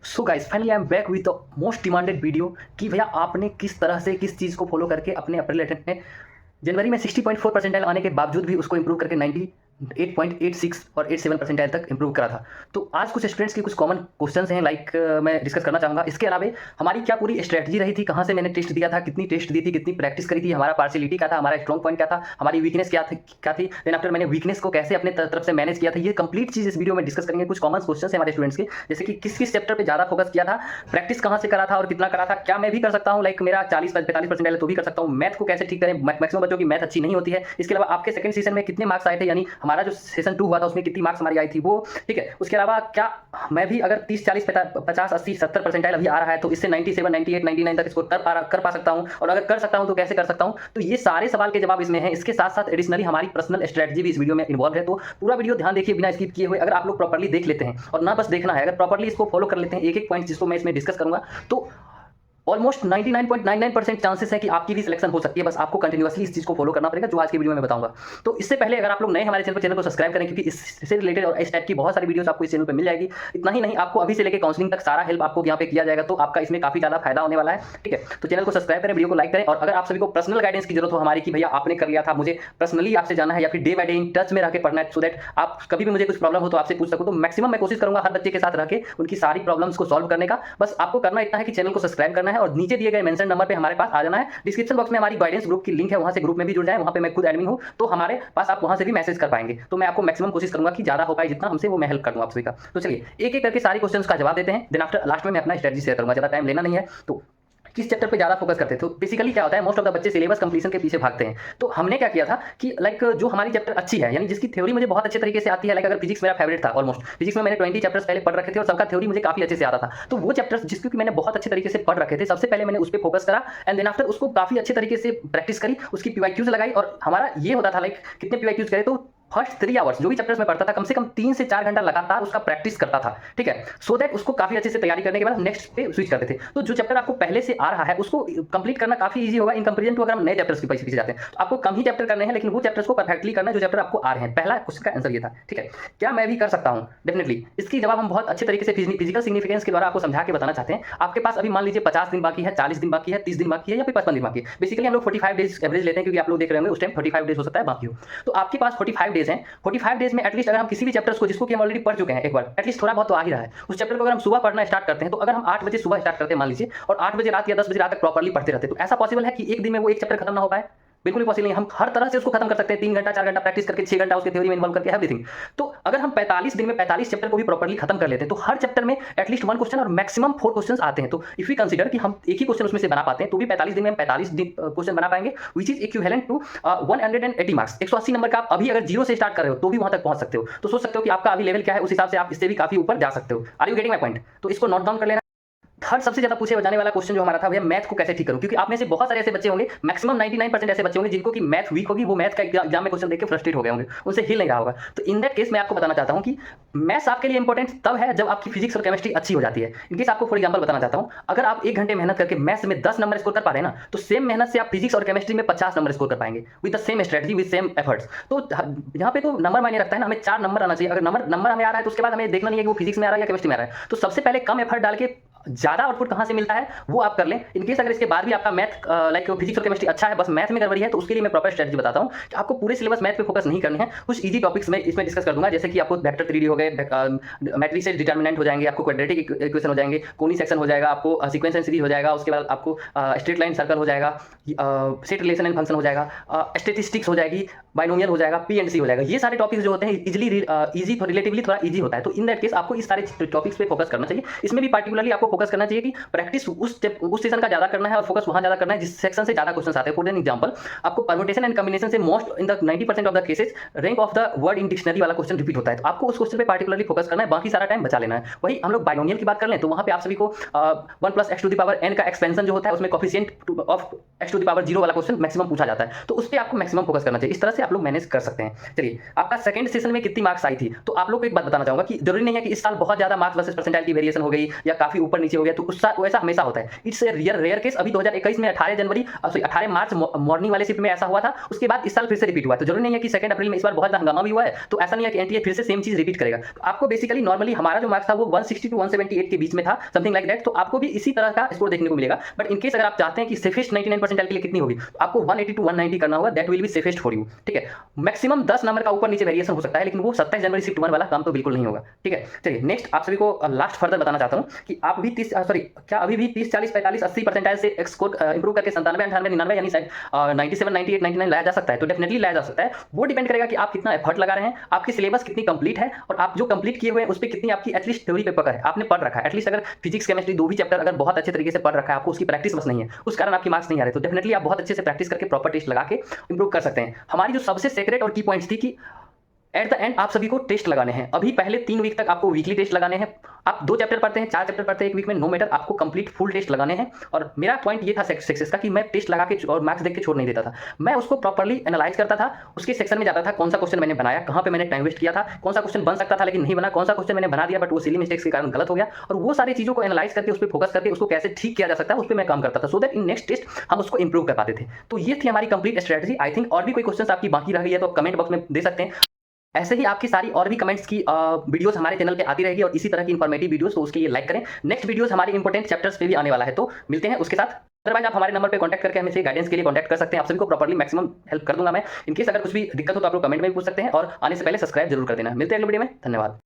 So guys finally I am back with the most demanded video कि भैया आपने किस तरह से किस चीज़ को फॉलो करके अपने अप्रैल अटेम्प्ट में जनवरी में 60.4 परसेंटाइल आने के बावजूद भी उसको इंप्रूव करके 98.86 और 87 परसेंटाइल तक इंप्रूव करा था। तो आज कुछ स्टूडेंट्स की कुछ कॉमन क्वेश्चंस हैं मैं डिस्कस करना चाहूँगा। इसके अलावा हमारी क्या पूरी स्ट्रैटेजी रही थी, कहाँ से मैंने टेस्ट दिया था, कितनी टेस्ट दी थी, कितनी प्रैक्टिस करी थी, हमारा पार्शियलिटी क्या था, हमारा स्ट्रॉन्ग पॉइंट क्या था, हमारी वीकनेस क्या थी, देन आफ्टर मैंने वीकनेस को कैसे अपने तरफ से मैनेज किया था, ये कंप्लीट चीज़ इस वीडियो में डिस्कस करेंगे। कुछ कॉमन क्वेश्चन है हमारे स्टूडेंट्स के, जैसे कि किस किस चैप्टर पर ज़्यादा फोकस किया था, प्रैक्टिस कहाँ से करा था और कितना करा था, क्या मैं भी कर सकता हूँ, लाइक मेरा 40-45 परसेंटाइल तो भी कर सकता हूँ, मैथ को कैसे ठीक करें, मैक्सिमम बच्चों की मैथ अच्छी नहीं होती है। इसके अलावा आपके सेकंड सेशन में कितने मार्क्स आए थे, यानी हमारा जो सेशन 2 हुआ था उसमें कितनी मार्क्स हमारी आई थी वो, ठीक है। उसके अलावा क्या मैं भी अगर 30-40-50-80-70 परसेंटाइल अभी आ रहा है तो इससे 97 98 99 तक स्कोर कर पा सकता हूँ, और अगर कर सकता हूँ तो कैसे कर सकता हूँ। तो ये सारे सवाल के जवाब इसमें हैं। इसके साथ साथ एडिशनली हमारी पर्सनल स्ट्रेटजी भी इस वीडियो में इन्वॉल्व है। तो पूरा वीडियो ध्यान देखिए बिना स्किप किए हुए। अगर आप लोग प्रॉपर्ली देख लेते हैं और ना बस देखना है, अगर प्रॉपर्ली इसको फॉलो कर लेते हैं एक एक पॉइंट जिसको मैं इसमें डिस्कस करूंगा, तो ऑलमोस्ट 99.99% चांसेस है कि आपकी भी सिलेक्शन हो सकती है। बस आपको कंटिन्यूअसली इस चीज़ को फॉलो करना पड़ेगा जो आज की वीडियो में बताऊंगा। तो इससे पहले अगर आप लोग नए हमारे चैनल को सब्सक्राइब करें, क्योंकि इससे रिलेटेड और इस टाइप की बहुत सारी वीडियोस आपको इस चैनल पे मिल जाएगी। इतना ही नहीं, आपको अभी से लेकर काउंसलिंग तक सारा हेल्प आपको यहाँ पे किया जाएगा, तो आपका इसमें काफी ज़्यादा फायदा होने वाला है, ठीक है। तो चैनल को सब्सक्राइब करें, वीडियो को लाइक करें, और अगर आप सभी को पर्सनल गाइडेंस की जरूरत हो हमारी कि भैया आपने कर लिया था, मुझे पर्सनली आपसे जाना है या फिर day by day in touch में रह के पढ़ना है, सो दैट आप कभी भी मुझे कुछ प्रॉब्लम हो तो आपसे पूछ सकूँ, तो मैक्सिमम मैं कोशिश करूंगा हर बच्चे के साथ रह के उनकी सारी प्रॉब्लम्स को सॉल्व करने का। बस आपको करना इतना है कि चैनल को सब्सक्राइब करना है और नीचे दिए गए मेंशन नंबर पे हमारे पास आ जाना है। डिस्क्रिप्शन बॉक्स में हमारी गाइडेंस ग्रुप की लिंक है, वहां से ग्रुप में भी जुड़ जाए, वहां पे मैं खुद एडमिन हूं, तो हमारे पास आप वहां से भी मैसेज कर पाएंगे। तो मैं आपको मैक्सिमम कोशिश करूंगा कि ज्यादा हो पाए जितना हमसे, वो मैं हेल्प कर दूं आप सभी का। तो चलिए एक एक करके सारे क्वेश्चंस का जवाब देते हैं, देन आफ्टर लास्ट में मैं अपना स्ट्रेटजी शेयर करूंगा, ज्यादा टाइम लेना नहीं है। तो किस चैप्टर पे ज़्यादा फोकस करते थे, तो बेसिकली क्या होता है, मोस्ट ऑफ द बच्चे सिलेबस कंप्लीशन के पीछे भागते हैं। तो हमने क्या किया था कि लाइक जो हमारी चैप्टर अच्छी है, यानी जिसकी थ्योरी मुझे बहुत अच्छे तरीके से आती है, लाइक अगर फिजिक्स मेरा फेवरेट था, ऑलमोस्ट फिजिक्स में मैंने 20 चैप्टर्स पहले पढ़ रखे थे और सबका थ्योरी मुझे काफी अच्छे से आता था। तो वो चैप्टर्स जिसको मैंने बहुत अच्छे तरीके से पढ़ रखे थे, सबसे पहले मैंने उस पर फोकस करा, एंड देन आफ्टर उसको काफी अच्छे तरीके से प्रैक्टिस करी, उसकी पीवाईक्यूज लगाई, और हमारा ये होता था लाइक कितने पीवाईक्यूज करे, तो फर्स्ट 3 आवर्स जो भी चैप्टर्स में पढ़ता था कम से कम 3 से 4 घंटा लगातार उसका प्रैक्टिस करता था, ठीक है, सो दैट उसको काफी अच्छे से तैयारी करने के बाद नेक्स्ट पे स्विच करते थे। तो जो चैप्टर आपको पहले से आ रहा है उसको कंप्लीट करना काफी इजी होगा इन कंपैरिजन टू अगर हम नए चैप्टर्स के पीछे जाते हैं। तो आपको कम ही चैप्टर करने हैं, लेकिन वो चैप्टर्स को परफेक्टली करना है जो चैप्टर आपको आ रहे हैं। पहला क्वेश्चन का आंसर ये था, ठीक है। क्या मैं भी कर सकता हूँ? डेफिनेटली इसकी जवाब हम बहुत अच्छे तरीके से फिजिकल सिग्निफिकेंस के द्वारा आपको समझा के बताना चाहते हैं। आपके पास अभी मान लीजिए 50 दिन बाकी है, 40 दिन बाकी है, 30 दिन बाकी है, या फिर 55 दिन बाकी है। बेसिकली हम लोग 45 डेज एवरेज लेते हैं, क्योंकि आप लोग देख रहे होंगे उस टाइम 45 डेज हो सकता है बाकी हो। तो आपके पास 45 डेज हैं। 45 डेज में एटलीस्ट अगर हम किसी भी चैप्टर्स को जिसको कि हम ऑलरेडी पढ़ चुके हैं एक बार, एटलीस्ट थोड़ा बहुत तो आ ही रहा है, उस चैप्टर को अगर हम सुबह पढ़ना स्टार्ट करते हैं, तो अगर हम 8 बजे सुबह स्टार्ट करते हैं मान लीजिए, और 8 बजे रात या 10 बजे रात तक प्रॉपर्ली पढ़ते रहते, तो ऐसा पॉसिबल है कि एक दिन में वो एक चैप्टर खत्म ना हो पाए? बिल्कुल पॉसिबल नहीं। हम हर तरह से उसको खत्म कर सकते हैं, 3 घंटा 4 घंटा प्रैक्टिस करके, 6 घंटा उसके थ्योरी में इन्वॉल्व करके, एवरीथिंग। तो अगर हम 45 दिन में 45 चैप्टर को भी प्रॉपर्ली खत्म कर लेते हैं, तो हर चैप्टर में एटलीस्ट 1 क्वेश्चन और मैक्सिमम 4 क्वेश्चन आते हैं। तो इफ वी कंसीडर कि हम एक ही क्वेश्चन उसमें से बना पाते हैं, तो भी 45 दिन में हम 45 क्वेश्चन बना पाएंगे, which is equivalent to 180 marks. 180 number का आप अभी अगर 0 से स्टार्ट कर रहे हो तो भी वहां तक पहुंच सकते हो। तो सोच सकते हो कि आपका अभी लेवल क्या है, उस हिसाब से आप इससे भी काफी ऊपर जा सकते हो। Are you getting my point? तो इसको नोट डाउन कर लेना। थर्ड सबसे ज्यादा पूछे जाने वाला क्वेश्चन जो हमारा था, भैया मैथ को कैसे ठीक करूं, क्योंकि आप में से बहुत सारे ऐसे बच्चे होंगे, मैक्सिमम 99% ऐसे बच्चे होंगे जिनको कि मैथ वीक होगी, वो मैथ का एग्जाम में क्वेश्चन देख के फ्रस्ट्रेट हो गए होंगे, उनसे हिल नहीं रहा होगा। तो इन दैट केस मैं आपको बताना चाहता हूं कि मैथ्स आपके लिए इंपॉर्टेंट तब है जब आपकी फिजिक्स और केमिस्ट्री अच्छी हो जाती है। इनकेस आपको फॉर एग्जाम्पल बताना चाहता हूं, अगर आप 1 घंटे मेहनत करके मैथ्स में 10 नंबर स्कोर कर पा रहे हैं ना, तो सेम मेहनत से आप फिजिक्स और केमिस्ट्री में 50 नंबर स्कोर कर पाएंगे with the same strategy, with same efforts. तो यहाँ पे तो नंबर मायने रखता है ना, हमें 4 नंबर आना चाहिए। अगर नंबर हमें आ रहा है तो उसके बाद हमें देखना नहीं है कि वो फिजिक्स में आ रहा है या केमिस्ट्री में आ रहा है। तो सबसे पहले कम एफर्ट डाल के ज्यादा आउटपुट कहां से मिलता है वो आप कर लें। इनकेस अगर इसके बाद भी आपका मैथ लाइक फिजिक्स और केमिस्ट्री अच्छा है, बस मैथ में गड़बड़ी है, तो उसके लिए मैं प्रॉपर स्ट्रेटजी बताता हूं कि आपको पूरे सिलेबस मैथ पे फोकस नहीं करने हैं। कुछ इजी टॉपिक्स में इसमें डिस्कस कर दूंगा, जैसे कि आपको वेक्टर 3D हो गए, मैट्रिसेस डिटर्मिनेंट हो जाएंगे, आपको क्वाड्रेटिक इक्वेशन हो जाएंगे, कोनी सेक्शन हो जाएगा, आपको सीक्वेंस एंड सीरीज हो जाएगा, उसके बाद आपको स्ट्रेट लाइन सर्कल हो जाएगा, सेट रिलेशन एंड फंक्शन हो जाएगा, स्टैटिस्टिक्स हो जाएगी, बाइनोमियल हो जाएगा, पी एंड सी हो जाएगा। ये सारे टॉपिक्स जो होते हैं इजी रिलेटिवली थोड़ा इजी होता है। तो इन दैट केस आपको इस सारे टॉपिक्स पे फोकस करना चाहिए। इसमें भी पार्टिकुलरली आपको फोकस करना चाहिए कि प्रैक्टिस उस सेशन का ज्यादा करना है और फोकस वहां ज्यादा करना है जिस सेक्शन से ज्यादा क्वेश्चन आते हैं। फॉर एन एग्जांपल, आपको परम्यूटेशन एंड कॉम्बिनेशन से most in the 90% of the cases rank of the word in dictionary वाला क्वेश्चन रिपीट होता है। तो आपको उस क्वेश्चन पे पार्टिकुलरली फोकस करना है, बाकी सारा टाइम बचा लेना है। वही हम लोग बाइनोमियल की बात कर लें तो वहां पे आप सभी को 1 + x⁴n का एक्सपेंशन जो होता है उसमें कोफिशिएंट ऑफ x⁴0 वाला क्वेश्चन मैक्सिमम पूछा जाता है। तो उस पर आपको मैक्सिमम फोकस करना चाहिए। इस तरह से आप लोग मैनेज कर सकते हैं। चलिए, आपका सेकंड सेशन में कितनी मार्क्स आई थी, तो आप लोग को एक बात बताना चाहूंगा कि जरूरी नहीं है कि इस साल बहुत ज्यादा मार्क्स वर्सेस परसेंटाइल की वेरिएशन हो गई या काफी ऊपर नीचे हो गया, तो उसका वैसा हमेशा होता है। It's rare rare case. अभी 2021 में 18 मार्च मॉर्निंग वाले शिफ्ट में ऐसा हुआ था, उसके बाद इस साल फिर से रिपीट हुआ। तो जरूरी नहीं है कि 2 अप्रैल में इस बार बहुत ज़्यादा हंगामा भी हुआ है, तो ऐसा नहीं है कि एनटीए फिर से सेम चीज़ रिपीट करेगा। तो आपको बेसिकली नॉर्मली हमारा जो मार्क्स था वो 160 टू 178 के बीच में था, समथिंग लाइक दैट। तो आपको भी इसी तरह का स्कोर देखने को मिलेगा। बट इन केस अगर आप चाहते हैं कि सेफेस्ट 99 परसेंटाइल के लिए कितनी होगी, तो आपको 180 टू 190 करना होगा, that will be safest for you. ठीक है, मैक्सिमम 10 नंबर का ऊपर नीचे वेरिएशन हो सकता है, लेकिन वो 27 जनवरी शिफ्ट 1 वाला काम तो बिल्कुल नहीं होगा। ठीक है, चलिए नेक्स्ट आप सभी को लास्ट फर्दर बताना चाहता हूँ कि आप भी 30 क्या अभी भी 30 40 45 80 परसेंटाइल से स्कोर इंप्रूव करके 97 98 99 यानी 97 98 99 लाया जा सकता है। तो डेफिनेटली लाया जा सकता है। वो डिपेंड करेगा कि आप कितना एफर्ट लगा रहे हैं, आपकी सिलेबस कितनी कंप्लीट है, और आप जो कंप्लीट किए हुए हैं उस पर कितनी आपकी एटलीस्ट थ्योरी पे पकड़ है, आपने पढ़ रखा है। एटलीस्ट अगर फिजिक्स केमिस्ट्री 2 भी चैप्टर अगर बहुत अच्छे तरीके से पढ़ रखा है, आपको उसकी प्रैक्टिस बस नहीं है, उस कारण आपकी मार्क्स नहीं आ रहे, तो डेफिनेटली आप बहुत अच्छे से प्रैक्टिस करके प्रॉपर टेस्ट लगा के इंप्रूव कर सकते हैं। हमारी जो सबसे सीक्रेट और की पॉइंट्स थी कि एट द एंड आप सभी को टेस्ट लगाने हैं। अभी पहले 3 वीक तक आपको वीकली टेस्ट लगाने हैं। आप 2 चैप्टर पढ़ते हैं, 4 चैप्टर पढ़ते हैं एक वीक में, नो मैटर, आपको कंप्लीट फुल टेस्ट लगाने हैं। और मेरा पॉइंट ये था सक्सेस का कि मैं टेस्ट लगा के और मार्क्स देख के छोड़ नहीं देता था। मैं उसको प्रॉपर्ली एनालाइज करता था, उसके सेक्शन में जाता था, कौन सा क्वेश्चन मैंने बनाया, कहाँ पे मैंने टाइम वेस्ट किया था, कौन सा क्वेश्चन बन सकता था लेकिन नहीं बना, कौन सा क्वेश्चन मैंने बना दिया बट वो सिली मिस्टेक्स के कारण गलत हो गया, और वो सारी चीज़ों को एनालाइज करके उस पर फोकस करके उसको कैसे ठीक किया जा सकता है उस पर मैं काम करता था, so that in next test हम उसको इंप्रूव कर पाते थे। तो ये थी हमारी कंप्लीट स्ट्रेटजी। आई थिंक और भी कोई क्वेश्चन आपकी बाकी रह गई है तो कमेंट बॉक्स में दे सकते हैं। ऐसे ही आपकी सारी और भी कमेंट्स की वीडियोस हमारे चैनल पे आती रहेगी, और इसी तरह की इंफॉर्मेटिव वीडियोस, तो उसके लिए लाइक करें। नेक्स्ट वीडियोस हमारे इंपॉर्टेंट चैप्टर्स पे भी आने वाला है, तो मिलते हैं उसके साथ। अदरवाइज आप हमारे नंबर पे कांटेक्ट करके हमें से गाइडेंस के लिए कांटेक्ट कर सकते हैं। आप सभी को प्रॉपर्ली मैक्सिमम हेल्प कर दूंगा मैं। इन केस अगर कुछ भी दिक्कत हो तो आप लोग कमेंट में भी पूछ सकते हैं, और आने से पहले सब्सक्राइब जरूर कर देना। मिलते हैं अगले वीडियो में, धन्यवाद।